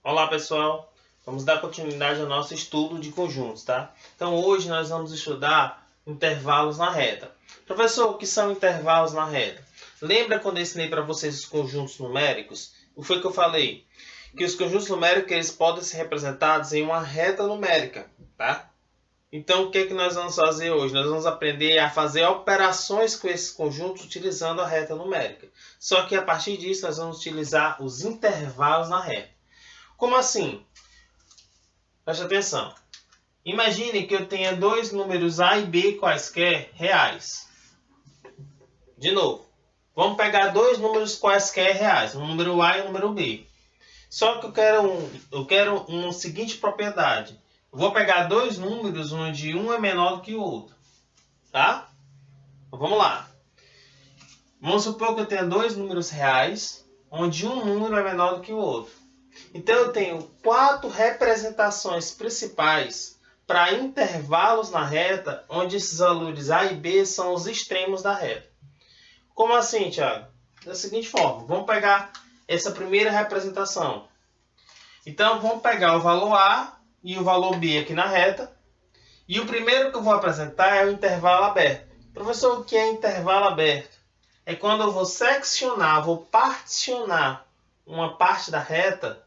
Olá pessoal, vamos dar continuidade ao nosso estudo de conjuntos, tá? Então hoje nós vamos estudar intervalos na reta. Professor, o que são intervalos na reta? Lembra quando eu ensinei para vocês os conjuntos numéricos? O que foi que eu falei? Que os conjuntos numéricos eles podem ser representados em uma reta numérica, tá? Então o que é que nós vamos fazer hoje? Nós vamos aprender a fazer operações com esses conjuntos utilizando a reta numérica. Só que a partir disso nós vamos utilizar os intervalos na reta. Como assim? Preste atenção. Imagine que eu tenha dois números A e B quaisquer reais. De novo, vamos pegar dois números quaisquer reais, um número A e um número B. Só que eu quero uma seguinte propriedade. Eu vou pegar dois números onde um é menor do que o outro. Tá? Então, vamos lá. Vamos supor que eu tenha dois números reais, onde um número é menor do que o outro. Então eu tenho quatro representações principais para intervalos na reta, onde esses valores A e B são os extremos da reta. Como assim, Thiago? Da seguinte forma, vamos pegar essa primeira representação. Então vamos pegar o valor A e o valor B aqui na reta. E o primeiro que eu vou apresentar é o intervalo aberto. Professor, o que é intervalo aberto? É quando eu vou seccionar, vou particionar uma parte da reta,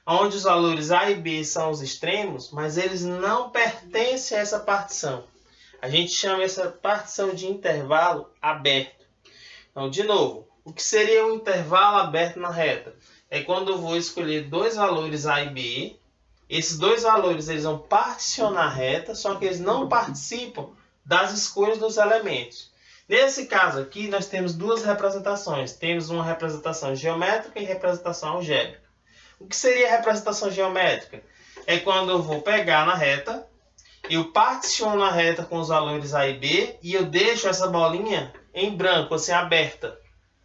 onde os valores A e B são os extremos, mas eles não pertencem a essa partição. A gente chama essa partição de intervalo aberto. Então, de novo, o que seria um intervalo aberto na reta? É quando eu vou escolher dois valores A e B. Esses dois valores eles vão particionar a reta, só que eles não participam das escolhas dos elementos. Nesse caso aqui, nós temos duas representações. Temos uma representação geométrica e representação algébrica. O que seria a representação geométrica? É quando eu vou pegar na reta, eu particiono a reta com os valores A e B e eu deixo essa bolinha em branco, assim, aberta.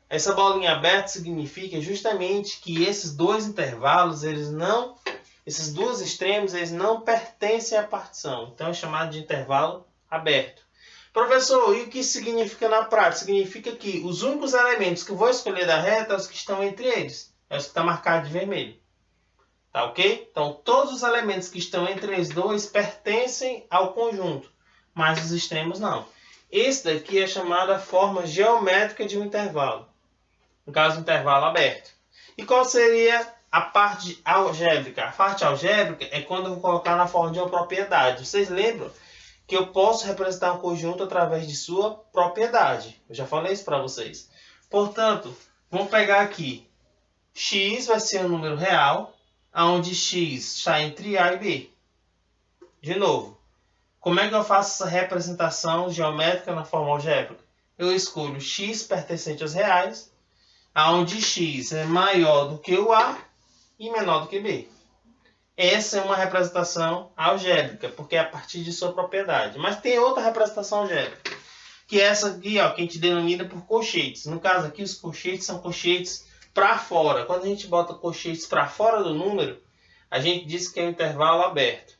Essa bolinha aberta significa justamente que esses dois intervalos, esses dois extremos, eles não pertencem à partição. Então é chamado de intervalo aberto. Professor, e o que isso significa na prática? Significa que os únicos elementos que eu vou escolher da reta são os que estão entre eles. É os que estão marcados de vermelho. Tá ok? Então, todos os elementos que estão entre os dois pertencem ao conjunto, mas os extremos não. Esse daqui é chamada forma geométrica de um intervalo. No caso, um intervalo aberto. E qual seria a parte algébrica? A parte algébrica é quando eu vou colocar na forma de uma propriedade. Vocês lembram que eu posso representar um conjunto através de sua propriedade. Eu já falei isso para vocês. Portanto, vamos pegar aqui. X vai ser um número real, onde x está entre A e B. De novo, como é que eu faço essa representação geométrica na forma algébrica? Eu escolho x pertencente aos reais, onde x é maior do que o A e menor do que B. Essa é uma representação algébrica, porque é a partir de sua propriedade. Mas tem outra representação algébrica, que é essa aqui, ó, que a gente denomina por colchetes. No caso aqui, os colchetes são colchetes para fora. Quando a gente bota colchetes para fora do número, a gente diz que é um intervalo aberto.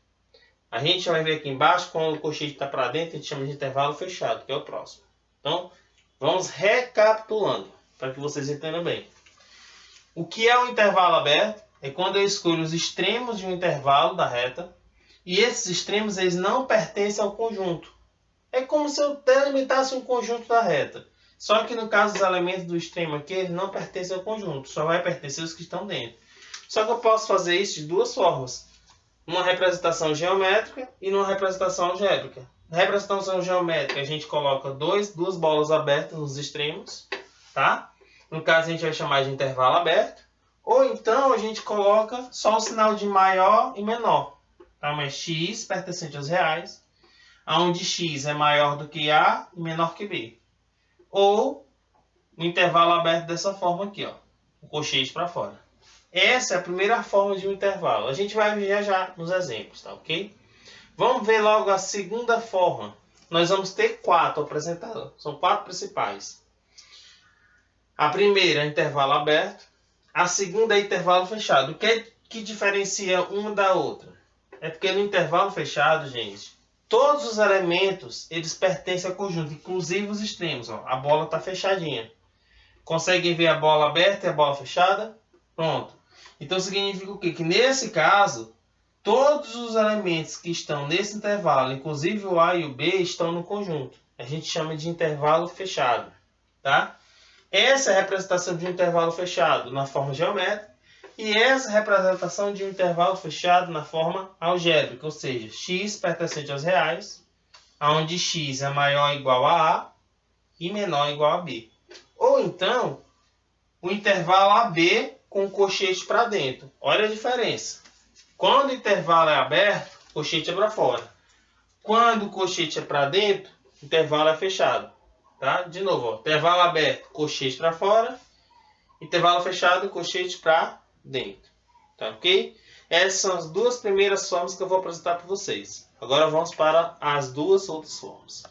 A gente vai ver aqui embaixo, quando o colchete está para dentro, a gente chama de intervalo fechado, que é o próximo. Então, vamos recapitulando, para que vocês entendam bem. O que é um intervalo aberto? É quando eu escolho os extremos de um intervalo da reta, e esses extremos eles não pertencem ao conjunto. É como se eu delimitasse um conjunto da reta. Só que no caso dos elementos do extremo aqui, eles não pertencem ao conjunto, só vai pertencer os que estão dentro. Só que eu posso fazer isso de duas formas. Numa representação geométrica e numa representação algébrica. Na representação geométrica, a gente coloca duas bolas abertas nos extremos, tá? No caso, a gente vai chamar de intervalo aberto. Ou então, a gente coloca só o sinal de maior e menor. Tá? Mas x pertencente aos reais, onde x é maior do que A e menor que B. Ou um intervalo aberto dessa forma aqui, ó, o colchete para fora. Essa é a primeira forma de um intervalo. A gente vai ver já nos exemplos, tá ok? Vamos ver logo a segunda forma. Nós vamos ter quatro apresentadas. São quatro principais. A primeira é intervalo aberto. A segunda é intervalo fechado. O que é que diferencia uma da outra? É porque no intervalo fechado, gente, todos os elementos, eles pertencem ao conjunto, inclusive os extremos. Ó. A bola está fechadinha. Conseguem ver a bola aberta e a bola fechada? Pronto. Então significa o quê? Que nesse caso, todos os elementos que estão nesse intervalo, inclusive o A e o B, estão no conjunto. A gente chama de intervalo fechado, tá? Essa é a representação de um intervalo fechado na forma geométrica e essa é a representação de um intervalo fechado na forma algébrica, ou seja, x pertencente aos reais, onde x é maior ou igual a A e menor ou igual a B. Ou então, o intervalo AB com colchete para dentro. Olha a diferença. Quando o intervalo é aberto, o colchete é para fora. Quando o colchete é para dentro, o intervalo é fechado. Tá? De novo, ó, intervalo aberto, colchete para fora. Intervalo fechado, colchete para dentro. Tá ok? Essas são as duas primeiras formas que eu vou apresentar para vocês. Agora vamos para as duas outras formas.